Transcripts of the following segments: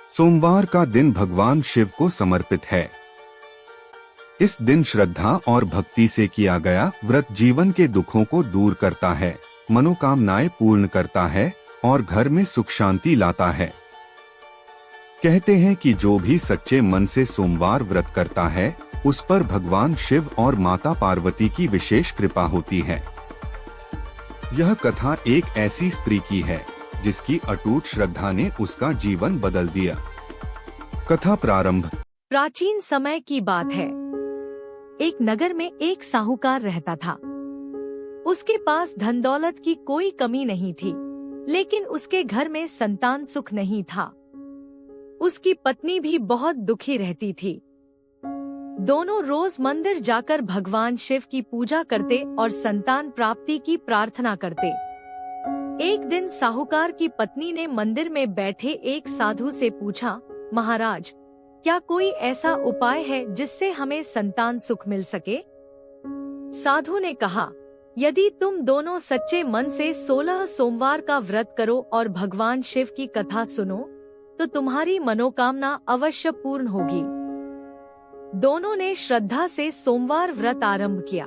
सोमवार का दिन भगवान शिव को समर्पित है। इस दिन श्रद्धा और भक्ति से किया गया व्रत जीवन के दुखों को दूर करता है, मनोकामनाएं पूर्ण करता है और घर में सुख शांति लाता है। कहते हैं कि जो भी सच्चे मन से सोमवार व्रत करता है उस पर भगवान शिव और माता पार्वती की विशेष कृपा होती है। यह कथा एक ऐसी स्त्री की है जिसकी अटूट श्रद्धा ने उसका जीवन बदल दिया। कथा प्रारंभ। प्राचीन समय की बात है। एक नगर में एक साहूकार रहता था। उसके पास धन दौलत की कोई कमी नहीं थी, लेकिन उसके घर में संतान सुख नहीं था। उसकी पत्नी भी बहुत दुखी रहती थी। दोनों रोज मंदिर जाकर भगवान शिव की पूजा करते और संतान प्राप्ति की प्रार्थना करते। एक दिन साहूकार की पत्नी ने मंदिर में बैठे एक साधु से पूछा, महाराज, क्या कोई ऐसा उपाय है जिससे हमें संतान सुख मिल सके? साधु ने कहा, यदि तुम दोनों सच्चे मन से 16 सोमवार का व्रत करो और भगवान शिव की कथा सुनो तो तुम्हारी मनोकामना अवश्य पूर्ण होगी। दोनों ने श्रद्धा से सोमवार व्रत आरंभ किया।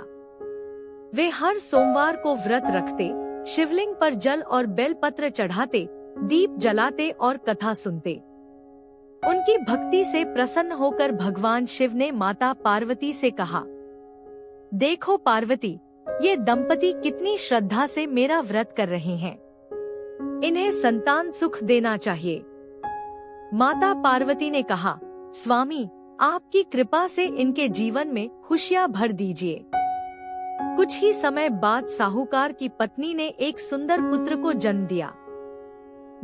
वे हर सोमवार को व्रत रखते, शिवलिंग पर जल और बेलपत्र चढ़ाते, दीप जलाते और कथा सुनते। उनकी भक्ति से प्रसन्न होकर भगवान शिव ने माता पार्वती से कहा, देखो पार्वती, ये दंपति कितनी श्रद्धा से मेरा व्रत कर रहे हैं। इन्हें संतान सुख देना चाहिए। माता पार्वती ने कहा, स्वामी, आपकी कृपा से इनके जीवन में खुशियां भर दीजिए। कुछ ही समय बाद साहूकार की पत्नी ने एक सुंदर पुत्र को जन्म दिया।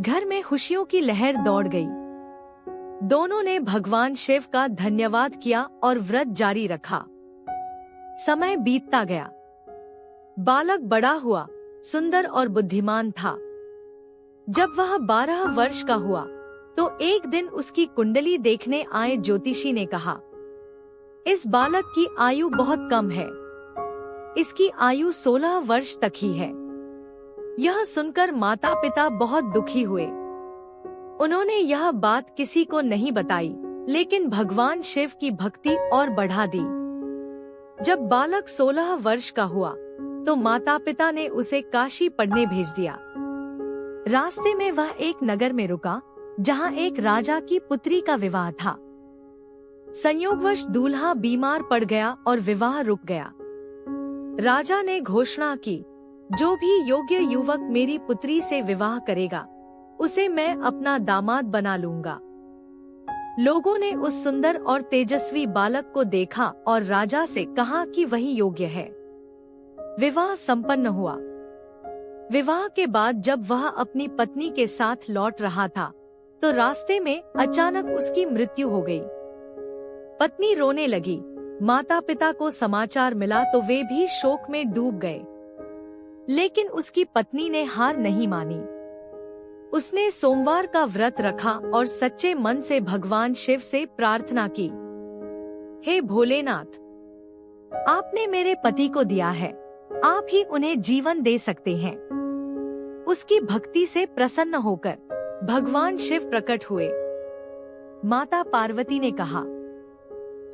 घर में खुशियों की लहर दौड़ गई। दोनों ने भगवान शिव का धन्यवाद किया और व्रत जारी रखा। समय बीतता गया। बालक बड़ा हुआ, सुंदर और बुद्धिमान था। जब वह 12 वर्ष का हुआ तो एक दिन उसकी कुंडली देखने आए ज्योतिषी ने कहा, इस बालक की आयु बहुत कम है। इसकी आयु 16 वर्ष तक ही है। यह सुनकर माता पिता बहुत दुखी हुए। उन्होंने यह बात किसी को नहीं बताई, लेकिन भगवान शिव की भक्ति और बढ़ा दी। जब बालक 16 वर्ष का हुआ तो माता पिता ने उसे काशी पढ़ने भेज दिया। रास्ते में वह एक नगर में रुका जहाँ एक राजा की पुत्री का विवाह था। संयोगवश दूल्हा बीमार पड़ गया और विवाह रुक गया। राजा ने घोषणा की, जो भी योग्य युवक मेरी पुत्री से विवाह करेगा उसे मैं अपना दामाद बना लूंगा। लोगों ने उस सुंदर और तेजस्वी बालक को देखा और राजा से कहा कि वही योग्य है। विवाह संपन्न हुआ। विवाह के बाद जब वह अपनी पत्नी के साथ लौट रहा था तो रास्ते में अचानक उसकी मृत्यु हो गई। पत्नी रोने लगी। माता पिता को समाचार मिला तो वे भी शोक में डूब गए, लेकिन उसकी पत्नी ने हार नहीं मानी। उसने सोमवार का व्रत रखा और सच्चे मन से भगवान शिव से प्रार्थना की, हे भोलेनाथ, आपने मेरे पति को दिया है, आप ही उन्हें जीवन दे सकते हैं। उसकी भक्ति से प्रसन्न होकर भगवान शिव प्रकट हुए। माता पार्वती ने कहा,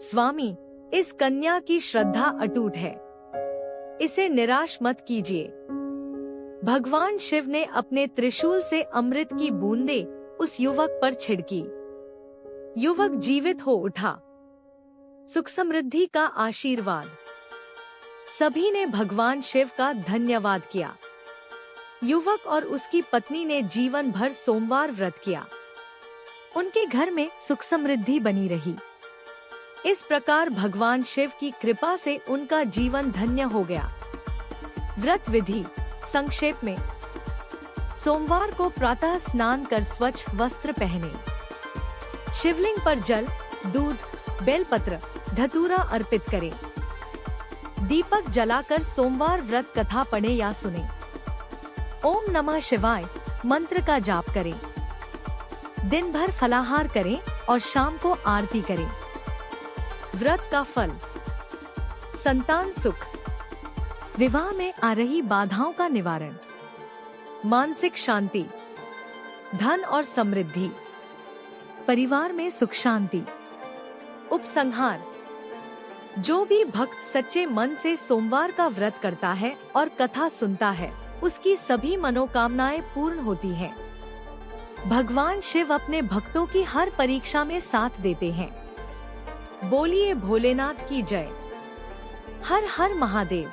स्वामी, इस कन्या की श्रद्धा अटूट है, इसे निराश मत कीजिए। भगवान शिव ने अपने त्रिशूल से अमृत की बूंदें उस युवक पर छिड़की। युवक जीवित हो उठा। सुख समृद्धि का आशीर्वाद। सभी ने भगवान शिव का धन्यवाद किया। युवक और उसकी पत्नी ने जीवन भर सोमवार व्रत किया। उनके घर में सुख समृद्धि बनी रही। इस प्रकार भगवान शिव की कृपा से उनका जीवन धन्य हो गया। व्रत विधि संक्षेप में, सोमवार को प्रातः स्नान कर स्वच्छ वस्त्र पहने, शिवलिंग पर जल, दूध, बेलपत्र, धतूरा अर्पित करें, दीपक जलाकर सोमवार व्रत कथा पढ़े या सुने, ओम नमः शिवाय मंत्र का जाप करें, दिन भर फलाहार करें और शाम को आरती करें। व्रत का फल, संतान सुख, विवाह में आ रही बाधाओं का निवारण, मानसिक शांति, धन और समृद्धि, परिवार में सुख शांति। उपसंहार। जो भी भक्त सच्चे मन से सोमवार का व्रत करता है और कथा सुनता है, उसकी सभी मनोकामनाएं पूर्ण होती हैं। भगवान शिव अपने भक्तों की हर परीक्षा में साथ देते हैं। बोलिए भोलेनाथ की जय। हर हर महादेव।